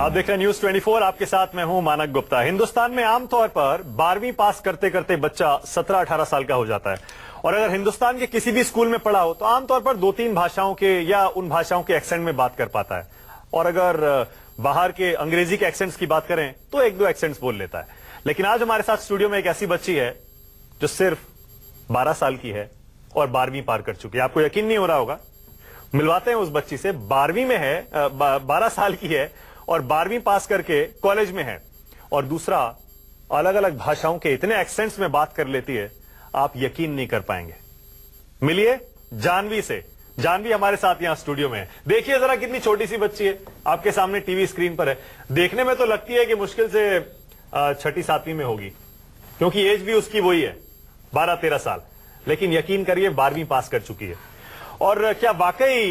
आप देख रहे हैं न्यूज 24। आपके साथ मैं हूं मानक गुप्ता। हिंदुस्तान में आमतौर पर 12वीं पास करते करते बच्चा 17-18 साल का हो जाता है और अगर हिंदुस्तान के किसी भी स्कूल में पढ़ा हो तो आमतौर पर 2-3 भाषाओं के या उन भाषाओं के एक्सेंट में बात कर पाता है और अगर बाहर के अंग्रेजी के एक्सेंट्स की बात करें तो 1-2 एक्सेंट्स बोल लेता है। लेकिन आज हमारे साथ स्टूडियो में एक ऐसी बच्ची है जो सिर्फ 12 साल की है और 12वीं पार कर चुकी है। आपको यकीन नहीं हो रहा होगा, मिलवाते हैं उस बच्ची से। 12वीं में है, 12 साल की है और 12वीं पास करके कॉलेज में है और दूसरा अलग अलग भाषाओं के इतने एक्सेंट्स में बात कर लेती है, आप यकीन नहीं कर पाएंगे। मिलिए जानवी से। जानवी हमारे साथ यहां स्टूडियो में है। देखिए जरा कितनी छोटी सी बच्ची है, आपके सामने टीवी स्क्रीन पर है। देखने में तो लगती है कि मुश्किल से 6ठी-7वीं में होगी क्योंकि एज भी उसकी वही है 12-13 साल, लेकिन यकीन करिए 12वीं पास कर चुकी है। और क्या वाकई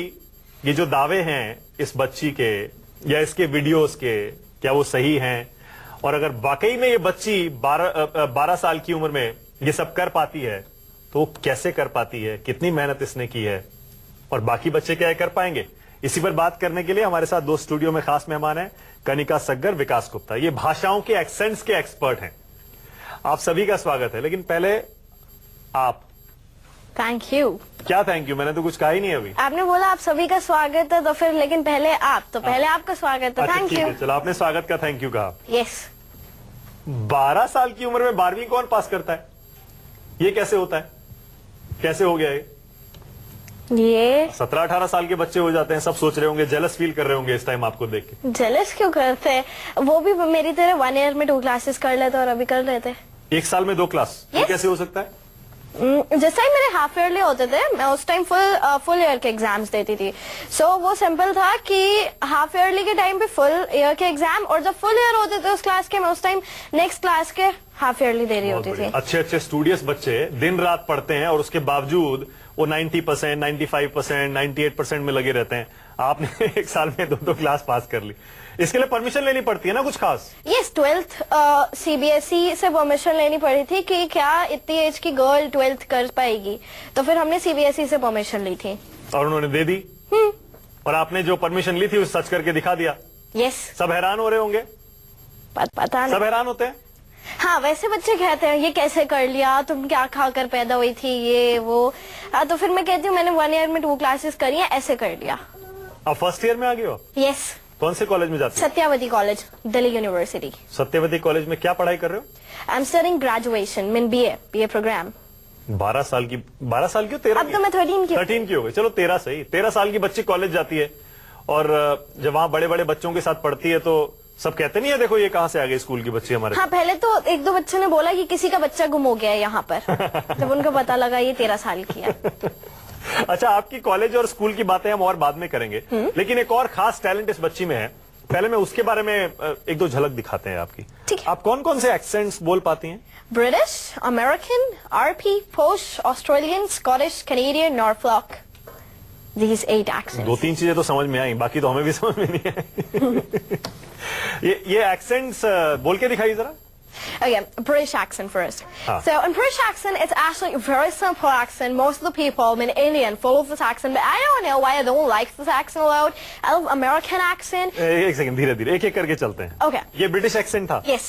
ये जो दावे हैं इस बच्ची के या इसके वीडियोस के, क्या वो सही हैं? और अगर वाकई में ये बच्ची 12 साल की उम्र में ये सब कर पाती है तो कैसे कर पाती है, कितनी मेहनत इसने की है और बाकी बच्चे क्या कर पाएंगे? इसी पर बात करने के लिए हमारे साथ दो स्टूडियो में खास मेहमान हैं, कनिका सग्गर, विकास गुप्ता। ये भाषाओं के एक्सेंट्स के एक्सपर्ट हैं। आप सभी का स्वागत है। लेकिन पहले आप। Thank you. क्या थैंक यू? मैंने तो कुछ कहा ही नहीं अभी। आपने बोला आप सभी का स्वागत है तो फिर लेकिन पहले आप, तो पहले आपका स्वागत है। Thank you. चलो आपने स्वागत का थैंक यू कहा। यस। 12 साल की उम्र में 12वीं कौन पास करता है? ये कैसे होता है? कैसे हो गया ये 17-18 साल के बच्चे हो जाते हैं। सब सोच रहे होंगे, जेलस फील कर रहे होंगे इस टाइम आपको देख के। जेलस क्यों करते हैं? वो भी मेरी तरह 1 ईयर में 2 क्लासेस कर लेते और अभी कर लेते। 1 साल में 2 क्लास? ये कैसे हो सकता है? जैसे ही मेरे हाफ ईयरली होते थे, मैं उस टाइम फुल ईयर के एग्जाम्स देती थी। सो वो सिंपल था कि हाफ ईयरली के टाइम पे फुल ईयर के एग्जाम और जब फुल ईयर होते थे उस क्लास के, मैं उस टाइम नेक्स्ट क्लास के हाफ ईयरली दे रही होती थी। अच्छे स्टूडियस बच्चे दिन रात पढ़ते हैं और उसके बावजूद वो 90%, 95%, 98% में लगे रहते हैं। आपने 1 साल में 2 क्लास पास कर ली। इसके लिए परमिशन लेनी पड़ती है ना कुछ खास? यस, 12th CBSE से परमिशन लेनी पड़ी थी कि क्या इतनी एज की गर्ल 12th कर पाएगी, तो फिर हमने CBSE से परमिशन ली थी और उन्होंने दे दी। और आपने जो परमिशन ली थी उसे सच करके दिखा दिया। यस। सब हैरान हो रहे होंगे। पता नहीं। सब हैरान होते हैं। हाँ, वैसे बच्चे कहते हैं ये कैसे कर लिया, तुम क्या खाकर पैदा हुई थी, ये वो। तो फिर मैं कहती हूँ मैंने 1 ईयर में 2 क्लासेस करी है, ऐसे कर लिया। अब फर्स्ट ईयर में आ गए हो? यस। कौन से कॉलेज में जाते हो? Satyawati college, Delhi university. Satyawati college में क्या पढ़ाई कर रहे हो? I am studying graduation mean BA programme. 12 साल की? 12 साल की? 13 अब तो मैं 13 की हो गई। चलो 13 सही। 13 साल की बच्ची कॉलेज जाती है और जब वहाँ बड़े बड़े बच्चों के साथ पढ़ती है तो सब कहते नहीं है देखो ये कहाँ से आ गई स्कूल की बच्ची हमारे। हाँ, पहले तो 1-2 बच्चे ने बोला कि किसी का बच्चा गुम हो गया है यहाँ पर। जब उनको पता लगा ये 13 साल की है। अच्छा, आपकी कॉलेज और स्कूल की बातें हम और बाद में करेंगे, लेकिन एक और खास टैलेंट इस बच्ची में है। पहले मैं उसके बारे में 1-2 झलक दिखाते हैं आपकी। ठीक है। आप कौन कौन से एक्सेंट्स बोल पाती हैं? ब्रिटिश, अमेरिकन, RP, पोश, Australian, Scottish, Canadian, Norfolk. These 8 accents. 2-3 चीजें तो समझ में आई, बाकी तो हमें भी समझ में नहीं आई। ये एक्सेंट्स बोल के दिखाइए जरा। Okay, British accent first. Ah. So in British accent, it's actually a very simple accent. Most of the people, I mean Indian, follow this accent, but I don't know why I don't like this accent a lot. I love American accent. एक second, धीरे धीरे एक एक करके चलते हैं। Okay. ये British accent था? Yes.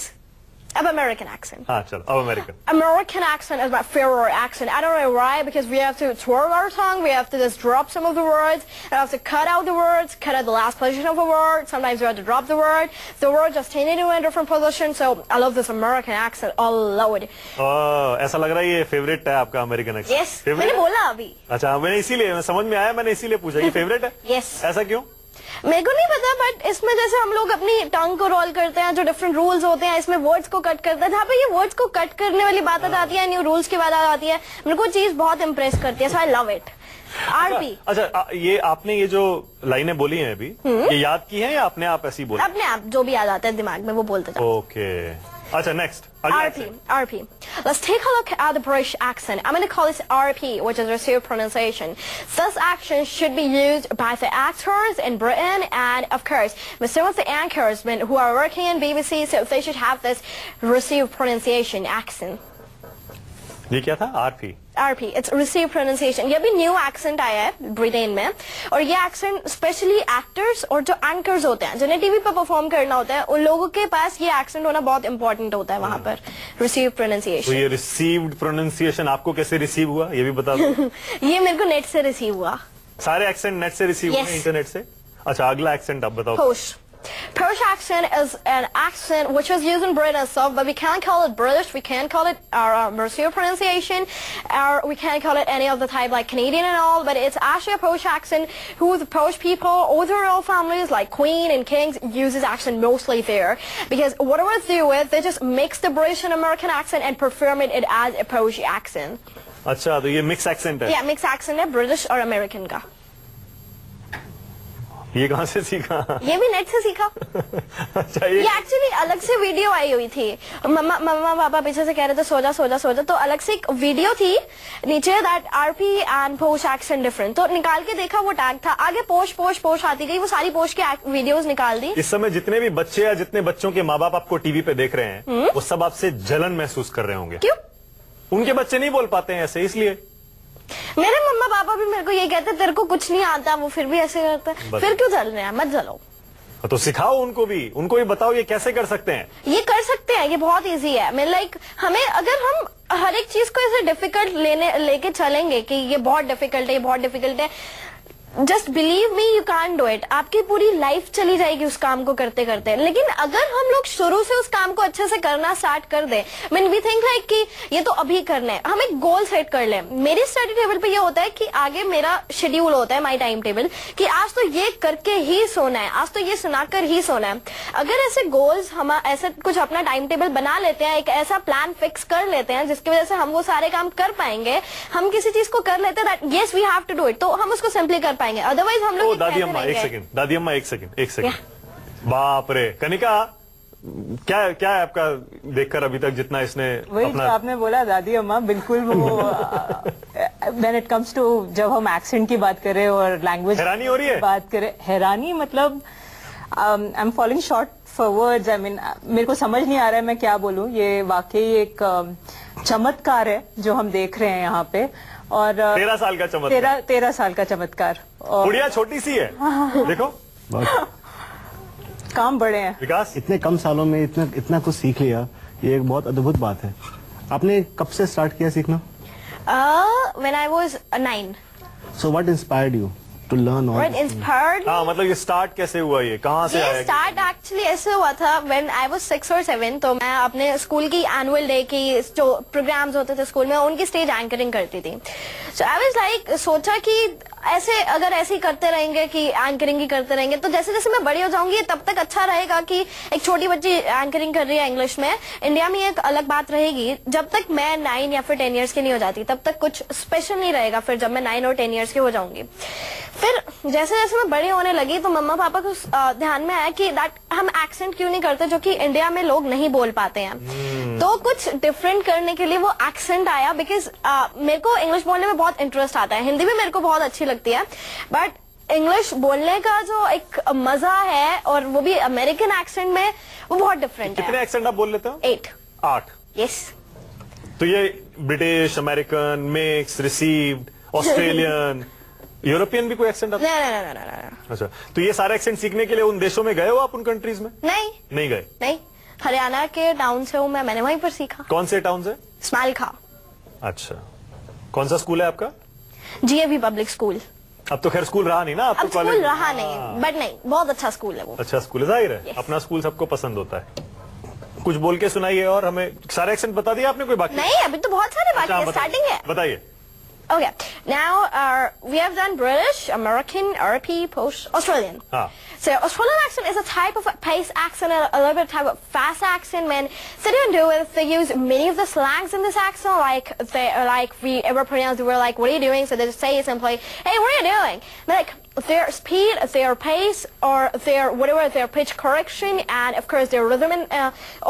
Of American accent. हाँ चलो, अब American. American accent is my favorite accent. I don't know why, because we have to twirl our tongue, we have to just drop some of the words, and I have to cut out the words, cut out the last position of a word. Sometimes we have to drop the word just changing it to a different position. So I love this American accent a lot. ऐसा लग रहा है ये favourite है आपका American accent? Yes. मैंने बोला अभी। अच्छा, मैंने इसीलिए समझ में आया, मैंने इसीलिए पूछा ये फेवरेट है? Yes. ऐसा क्यों? मेरे को नहीं पता, बट इसमें जैसे हम लोग अपनी टंग को रोल करते हैं, जो डिफरेंट रूल्स होते हैं, इसमें वर्ड्स को कट करते हैं। जहाँ पे ये वर्ड्स को कट करने वाली बात आती है, न्यू रूल्स की बात आती है, मेरे को चीज बहुत इम्प्रेस करती है। So I love it. RP। अच्छा, ये आपने ये जो लाइनें बोली हैं अभी, ये याद की हैं या अपने आप ऐसी बोली? अपने आप जो भी याद आता है दिमाग में वो बोलते जाओ। ओके। अच्छा, next. RP. Let's take a look at the British accent. I'm going to call this RP, which is received pronunciation. This accent should be used by the actors in Britain and, of course, with some of the anchors who are working in BBC, so they should have this received pronunciation accent. ये क्या था? RP. RP, it's received pronunciation. ये भी new accent आया है Britain में, और ये एक्सेंट स्पेशली एक्टर्स और जो एंकर्स होते हैं जिन्हें टीवी पर परफॉर्म करना होता है उन लोगों के पास ये एक्सेंट होना बहुत इंपॉर्टेंट होता है वहां पर, रिसीव्ड तो प्रोनाउंसिएशन। ये रिसीव्ड प्रोनाउंसिएशन आपको कैसे रिसीव हुआ ये भी बता दो। ये मेरे को नेट से रिसीव हुआ। सारे एक्सेंट नेट से रिसीव हुए, इंटरनेट से। अच्छा, अगला एक्सेंट आप बताओ। Posh. Posh accent is an accent which is used in Britain itself, but we can't call it British, we can't call it Mercier pronunciation, or we can't call it any of the type like Canadian and all, but it's actually a Posh accent who the Posh people, older royal families like Queen and Kings use this accent mostly there. Because whatever they do with, they just mix the British and American accent and perform it as a Posh accent. अच्छा, तो ये mix accent है। Yeah, mix accent है British और American का। ये कहाँ से सीखा? ये भी नेट से सीखा। अच्छा, ये एक्चुअली अलग से वीडियो आई हुई थी, मम्मा पापा पीछे से कह रहे थे सो जा सो जा सो जा, तो अलग से एक वीडियो थी नीचे दैट आरपी एंड पोश एक्सेंट डिफरेंट, तो निकाल के देखा वो टैग था, आगे पोश पोश पोश आती गई, वो सारी पोश की वीडियोस निकाल दी। इस समय जितने भी बच्चे या जितने बच्चों के माँ बाप आपको टीवी पे देख रहे हैं वो सब आपसे जलन महसूस कर रहे होंगे। क्यों? उनके बच्चे नहीं बोल पाते हैं ऐसे, इसलिए। मेरे मम्मा पापा भी मेरे को ये कहते तेरे को कुछ नहीं आता, वो फिर भी ऐसे करते हैं, फिर क्यों जल रहे हैं? मत जलो, तो सिखाओ उनको भी बताओ ये कैसे कर सकते हैं। ये कर सकते हैं, ये बहुत इजी है। मैं लाइक हमें अगर हम हर एक चीज को ऐसे डिफिकल्ट लेके चलेंगे कि ये बहुत डिफिकल्ट है, ये बहुत डिफिकल्ट है, just believe me you can do it, आपकी पूरी लाइफ चली जाएगी उस काम को करते करते। लेकिन अगर हम लोग शुरू से उस काम को अच्छे से करना स्टार्ट कर दें, मीन वी थिंक लाइक कि ये तो अभी करना है, हम एक गोल सेट कर लें। मेरी स्टडी टेबल पे ये होता है कि आगे मेरा शेड्यूल होता है, माई टाइम टेबल, कि आज तो ये करके ही सोना है, आज तो ये सुनाकर ही सोना है। अगर ऐसे गोल्स हम ऐसे कुछ अपना टाइम टेबल बना लेते हैं, एक ऐसा प्लान फिक्स कर लेते हैं जिसकी वजह से हम वो सारे काम कर पाएंगे, हम किसी चीज को कर लेते हैं yes we have to do it, तो हम उसको सिंपली कर पाएंगे। अदरवाइज हम लोग दादी अम्मा एक सेकंड बाप रे, कनिका क्या है आपका देखकर अभी तक जितना इसने वही अपना... तो आपने बोला दादी अम्मा बिल्कुल वो व्हेन इट कम्स टू जब हम एक्सेंट की बात करें और लैंग्वेज हैरानी हो रही है, बात करें, हैरानी मतलब I am following short for words, I mean मेरे को समझ नहीं आ रहा है मैं क्या बोलूं। ये वाकई एक चमत्कार है जो हम देख रहे हैं यहाँ पे, और 13 साल का चमत्कार, 13 साल का चमत्कार, और गुड़िया छोटी सी है देखो, काम बड़े हैं। विकास, इतने कम सालों में इतना कुछ सीख लिया, ये एक बहुत अद्भुत बात है। आपने कब से स्टार्ट किया सीखना? When I was 9. So what inspired you to learn all What this? inspired me? हाँ मतलब ये स्टार्ट कैसे हुआ, ये कहाँ से ये आया? स्टार्ट एक्चुअली ऐसे हुआ था when I was 6 or 7, तो मैं अपने स्कूल की एनुअल डे की जो प्रोग्राम्स होते थे स्कूल में उनकी स्टेज एंकरिंग करती थी। So I was like सोचा कि ऐसे अगर ऐसे ही करते रहेंगे कि एंकरिंग ही करते रहेंगे तो जैसे जैसे मैं बड़ी हो जाऊंगी तब तक अच्छा रहेगा कि एक छोटी बच्ची एंकरिंग कर रही है इंग्लिश में। इंडिया में एक अलग बात रहेगी, जब तक मैं 9 या फिर 10 इयर्स की नहीं हो जाती तब तक कुछ स्पेशल नहीं रहेगा, फिर जब मैं 9 और 10 इयर्स की हो जाऊंगी फिर जैसे जैसे मैं बड़ी होने लगी तो मम्मा पापा को ध्यान में आया कि दैट हम एक्सेंट क्यों नहीं करते जो कि इंडिया में लोग नहीं बोल पाते हैं। तो कुछ डिफरेंट करने के लिए वो एक्सेंट आया, बिकॉज मेरे को इंग्लिश बोलने में बहुत इंटरेस्ट आता है, हिंदी भी मेरे को बहुत अच्छी लगती है, बट इंग्लिश बोलने का जो एक मजा है और वो भी अमेरिकन एक्सेंट में, वो बहुत डिफरेंट है। कितने एक्सेंट आप बोल लेते हो? 8। यस। तो ये British, American, mix, received, Australian, European भी कोई एक्सेंट आता है? नहीं। अच्छा, तो ये सारे एक्सेंट सीखने के लिए उन देशों में गए हो आप, उन कंट्रीज में? नहीं गए। नहीं, हरियाणा के टाउन से हूँ मैं, मैंने वहीं पर सीखा। कौन से टाउन से? स्माइल खा। अच्छा, कौन सा स्कूल है आपका? GAV public school. अब तो खैर स्कूल रहा नहीं ना, अब तो स्कूल कॉलेज रहा नहीं, बट नहीं, बहुत अच्छा स्कूल है वो। अच्छा स्कूल है, जाहिर है Yes. अपना स्कूल सबको पसंद होता है। कुछ बोल के सुनाइए, और हमें सारे एक्सेंट बता दिए आपने, कोई बाकी? नहीं, अभी तो बहुत सारे बाकी अच्छा, है, स्टार्टिंग है। बताइए। Okay, now we have done British, American, RP, Post, Australian. So Australian accent is a type of pace accent, a little bit type of fast accent. Man, so they do it. They use many of the slangs in this accent, like we ever pronounce the word like "What are you doing?" So they just say simply, "Hey, what are you doing?" Like their speed, their pace, or their pitch correction, and of course their rhythm and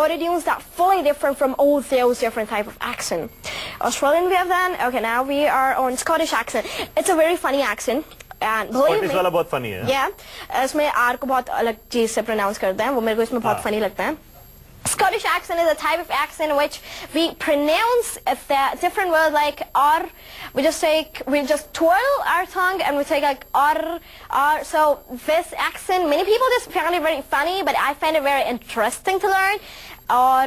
autotunes that fully different from all those different type of accent. Australian we have done. Okay, now we are on Scottish accent. It's a very funny accent. And Scottish वाला बहुत funny है। Yeah, इसमें R को बहुत अलग चीज से pronounce करते हैं, वो मेरे को इसमें बहुत funny लगता है। Scottish accent is a type of accent in which we pronounce the different words like r. We just twirl our tongue and we say like r. So this accent, many people just found it very funny, but I find it very interesting to learn. Or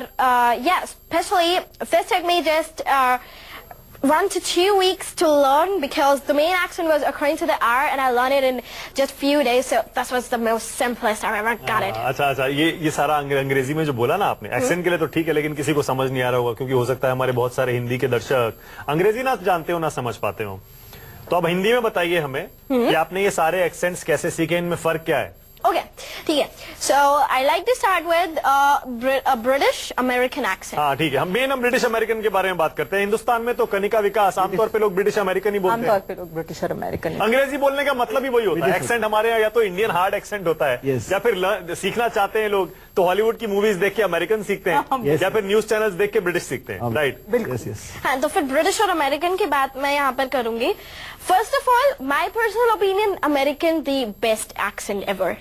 yeah, especially this took me just 1 to 2 weeks to learn because the main accent was according to the R, and I learned it in just few days. So that was the most simplest I ever got it. अच्छा, ये सारा अंग्रेजी में जो बोला ना आपने, accent के लिए तो ठीक है, लेकिन किसी को समझ नहीं आ रहा होगा, क्योंकि हो सकता है हमारे बहुत सारे हिंदी के दर्शक अंग्रेजी ना जानते हो, ना समझ पाते हो। तो अब हिंदी में बताइए हमें कि आपने ये सारे एक्सेंट्स कैसे सीखे, इनमें फर्क क्या है? Okay, ठीक है। So I like to start with a British American accent. हाँ ठीक है, हम ब्रिटिश अमेरिकन के बारे में बात करते हैं। हिंदुस्तान में तो कनिका विकास आमतौर पे लोग ब्रिटिश अमेरिकन ही बोलते हैं। आमतौर पे लोग ब्रिटिश और अमेरिकन। अंग्रेजी बोलने का मतलब ही वही होता है। एक्सेंट हमारे यहाँ या तो इंडियन हार्ड एक्सेंट होता है, या फिर सीखना चाहते हैं लोग तो हॉलीवुड की मूवीज देख के अमेरिकन सीखते हैं, या फिर न्यूज चैनल्स देख के ब्रिटिश सीखते हैं। राइट, बिल्कुल। हाँ, तो फिर ब्रिटिश और अमेरिकन की बात मैं यहाँ पर करूंगी। First of all, my personal opinion, American the best accent ever.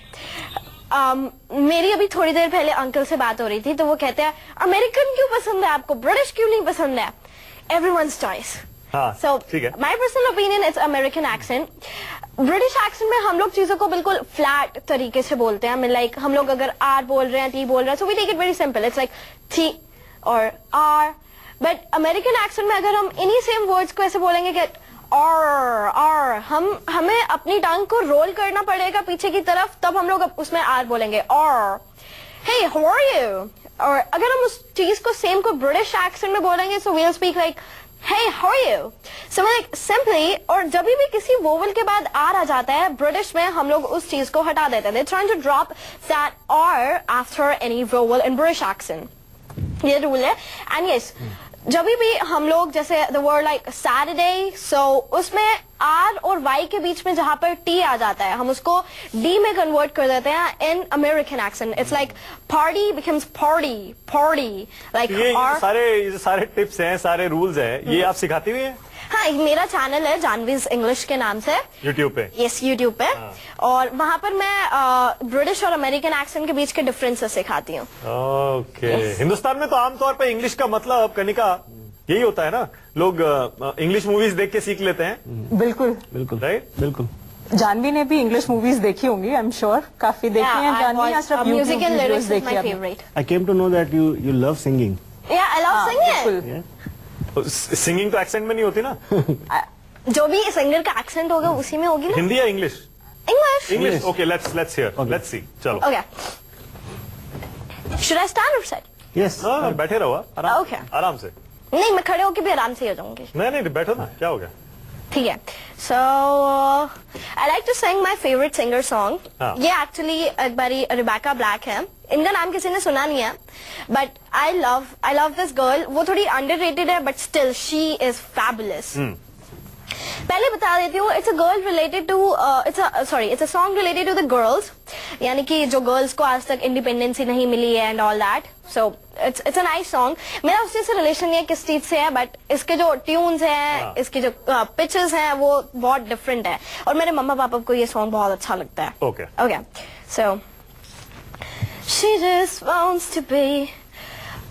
मेरी अभी थोड़ी देर पहले अंकल से बात हो रही थी, तो वो कहते हैं अमेरिकन क्यों पसंद है आपको, ब्रिटिश क्यों नहीं पसंद है? Everyone's choice. So my personal opinion it's American accent. British accent में हम लोग चीजों को बिल्कुल फ्लैट तरीके से बोलते हैं। लाइक हम लोग अगर आर बोल रहे हैं, टी बोल रहे हैं, so we take it very simple, it's like T और आर। बट अमेरिकन एक्सेंट में अगर हम इन्हीं सेम वर्ड्स को ऐसे बोलेंगे कि और हमें अपनी टांग को रोल करना पड़ेगा पीछे की तरफ, तब हम लोग उसमें आर बोलेंगे। और हे हाउ आर यू। और अगर हम उस चीज को सेम को ब्रिटिश एक्सेंट में बोलेंगे, so we will speak like hey how are you. So like simply, और जब भी किसी वोवल के बाद आर आ जाता है ब्रिटिश में, हम लोग उस चीज को हटा देते हैं। They trying to drop that R after any vowel in British accent. ये रूल है। एंड यस, जब भी हम लोग जैसे the word like Saturday, so उसमें आर और वाई के बीच में जहां पर टी आ जाता है, हम उसको डी में कन्वर्ट कर देते हैं in American accent. It's like party becomes party, party like. ये सारे टिप्स हैं, सारे रूल्स हैं, ये आप सिखाती हुई हैं? हाँ, मेरा चैनल है जानवीज इंग्लिश के नाम से, यूट्यूब पे। यस, यूट्यूब पे। और वहां पर मैं ब्रिटिश और अमेरिकन एक्सेंट के बीच के डिफरेंसेस सिखाती हूँ। ओके। हिंदुस्तान में तो आमतौर पे इंग्लिश का मतलब, कनिका, यही होता है ना, लोग इंग्लिश मूवीज देख के सीख लेते हैं। बिल्कुल बिल्कुल, राइट, बिल्कुल। जानवी ने भी इंग्लिश मूवीज देखी होंगी, आई एम श्योर, काफी देखी हैं जानवी। या सिर्फ music and lyrics is my favourite. I came to know that you love singing. Yeah, I love singing. Yeah. Singing तो एक्सेंट में नहीं होती ना? जो भी सिंगर का एक्सेंट होगा उसी में होगी ना। हिंदी या English? English. English. Okay, let's hear, let's see. चलो। ओके, शुड आई स्टैंड और सिट? Yes. बैठे रहो, आराम से। नहीं, मैं खड़े होकर भी आराम से हो जाऊंगी। नहीं, बैठो ना, क्या हो गया? ठीक है। So I like to sing my favourite singer song. ये एक्चुअली एक बारी रिबेका ब्लैक है, इनका नाम किसी ने सुना नहीं है, but I love this girl. वो थोड़ी अंडररेटेड है, but still she is fabulous. पहले बता देती हूँ, it's a girl related to it's a song related to the girls, यानी कि जो गर्ल्स को आज तक इंडिपेंडेंसी नहीं मिली है and all that. So it's a nice song. मेरा उस चीज से रिलेशन नहीं है किस चीज से है, बट इसके जो ट्यून्स हैं, इसके जो पिचेस हैं, वो बहुत डिफरेंट है, और मेरे मम्मा पापा को ये सॉन्ग बहुत अच्छा लगता है। Okay, so she just wants to be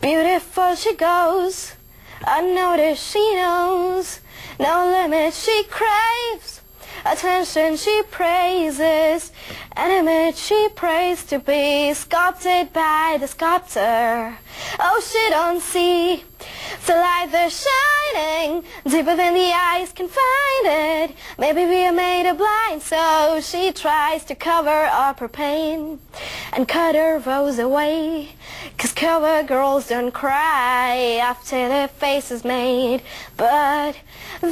beautiful, she goes unnoticed, she knows no limit, she craves attention, she praises an image she prays to be sculpted by the sculptor. Oh, she don't see the light that's shining deeper than the eyes can find it. Maybe we are made of blind, so she tries to cover up her pain and cut her woes away. 'Cause cover girls don't cry after their face is made, but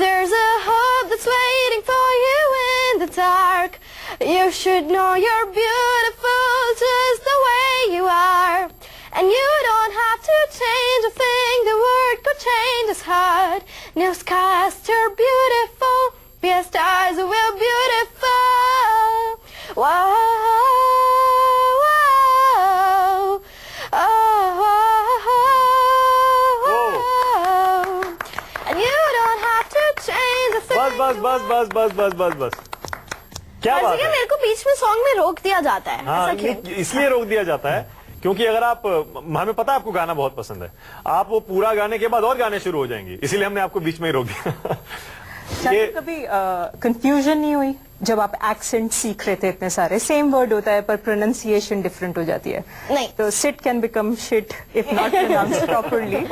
there's a hope that's waiting for you in the dark. You should know you're beautiful just the way you are. And you don't have to change a thing, the word could change his heart. Newscast, you're beautiful, be a stars, we're beautiful. Whoa, whoa, oh, oh, and you don't have to change a thing. बस। क्या बात है? मेरे को बीच में song में रोक दिया जाता है। हाँ, इसलिए रोक दिया जाता है क्योंकि अगर आप, हमें पता है आपको गाना बहुत पसंद है, आप वो पूरा गाने के बाद और गाने शुरू हो जाएंगी, इसीलिए हमने आपको बीच में ही रोक दिया। ये कभी कंफ्यूजन नहीं हुई जब आप एक्सेंट सीख रहे थे? इतने सारे सेम वर्ड होता है पर प्रोनाउंसिएशन डिफरेंट हो जाती है। नहीं। तो sit can become shit if not pronounced properly,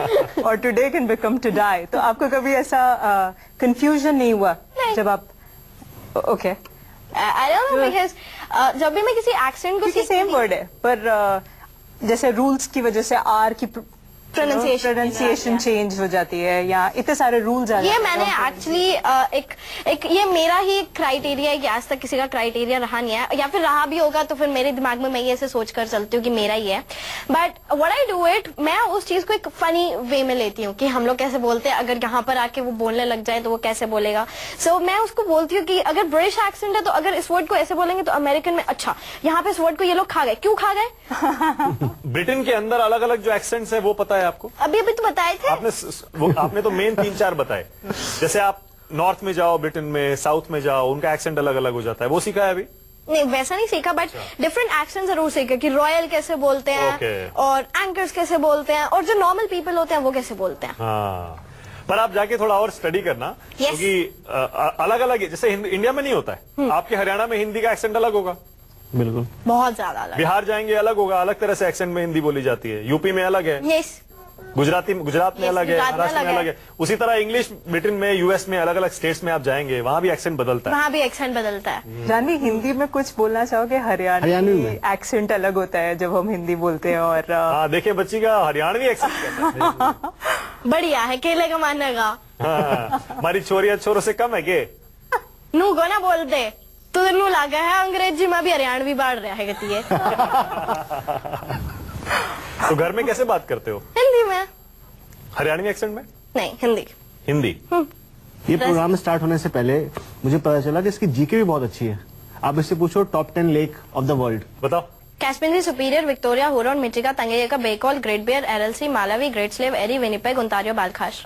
और today can become to die. तो आपको कभी ऐसा कंफ्यूजन नहीं हुआ जब आप? Okay, I don't know, because जब भी मैं किसी एक्सेंट को क्योंकि सेम वर्ड है पर जैसे रूल्स की वजह से आर की प्रोनाउंसिएशन चेंज हो जाती है, या इतने सारे रूल्स आ जाते हैं। ये मैंने एक्चुअली एक ये मेरा ही क्राइटेरिया है कि आज तक किसी का क्राइटेरिया रहा नहीं है, या फिर रहा भी होगा तो फिर मेरे दिमाग में मैं ये ऐसे सोच कर चलती हूँ कि मेरा ही है। But what I do it, मैं उस चीज को एक फनी वे में लेती हूँ कि हम लोग कैसे बोलते हैं, अगर यहाँ पर आके वो बोलने लग जाए तो वो कैसे बोलेगा। सो मैं उसको बोलती हूँ कि अगर ब्रिटिश एक्सेंट है तो अगर इस वर्ड को ऐसे बोलेंगे तो अमेरिकन में, अच्छा यहाँ पे इस वर्ड को ये लोग खा गए, क्यों खा गए? ब्रिटेन के अंदर अलग अलग जो एक्सेंट्स है वो पता है आपको? अभी तो बताए थे आपने तो मेन 3-4 बताए। जैसे आप नॉर्थ में जाओ, ब्रिटेन में, साउथ में जाओ, उनका एक्सेंट अलग अलग हो जाता है, वो सीखा है अभी? नहीं, वैसा नहीं सीखा, बट डिफरेंट एक्सेंट जरूर सीखा कि रॉयल कैसे बोलते हैं और एंकर्स कैसे बोलते हैं, और जो नॉर्मल पीपल होते हैं वो कैसे बोलते हैं। हाँ, पर आप जाके थोड़ा और स्टडी करना, क्योंकि अलग अलग, जैसे इंडिया में नहीं होता है, आपके हरियाणा में हिंदी का एक्सेंट अलग होगा, बिल्कुल बहुत ज्यादा अलग। बिहार जाएंगे अलग होगा, अलग तरह से एक्सेंट में हिंदी बोली जाती है, यूपी में अलग है, यस, गुजरात में अलग है, महाराष्ट्र में अलग है। उसी तरह इंग्लिश ब्रिटेन में, यूएस में, अलग अलग स्टेट्स में आप जाएंगे, वहां भी एक्सेंट बदलता है। वहाँ भी एक्सेंट बदलता है। जानवी, हिंदी में कुछ बोलना चाहोगे? हरियाणवी में एक्सेंट अलग होता है जब हम हिंदी बोलते हैं। और हाँ, देखिए बच्ची का हरियाणवी एक्सेंट बढ़िया है, केले का मानने का। हाँ, हमारी छोरिया छोरों से कम है के? नू को ना बोल दे, तो नू लागा है अंग्रेजी में भी हरियाणवी बाढ़ रहा है गति है। तो घर में कैसे बात करते हो? हिंदी में। हरियाणवी एक्सेंट में? नहीं, हिंदी। हिंदी। ये प्रोग्राम स्टार्ट होने से पहले मुझे पता चला कि इसकी जीके भी बहुत अच्छी है। आप इससे पूछो top 10 lake of the world. बताओ। Caspian Sea, Superior, Victoria, Huron, Michigan, Tanganyika, Baikal, Great Bear, Aral Sea, Malawi, Great Slave, Erie, Winnipeg, Ontario, Balkhash.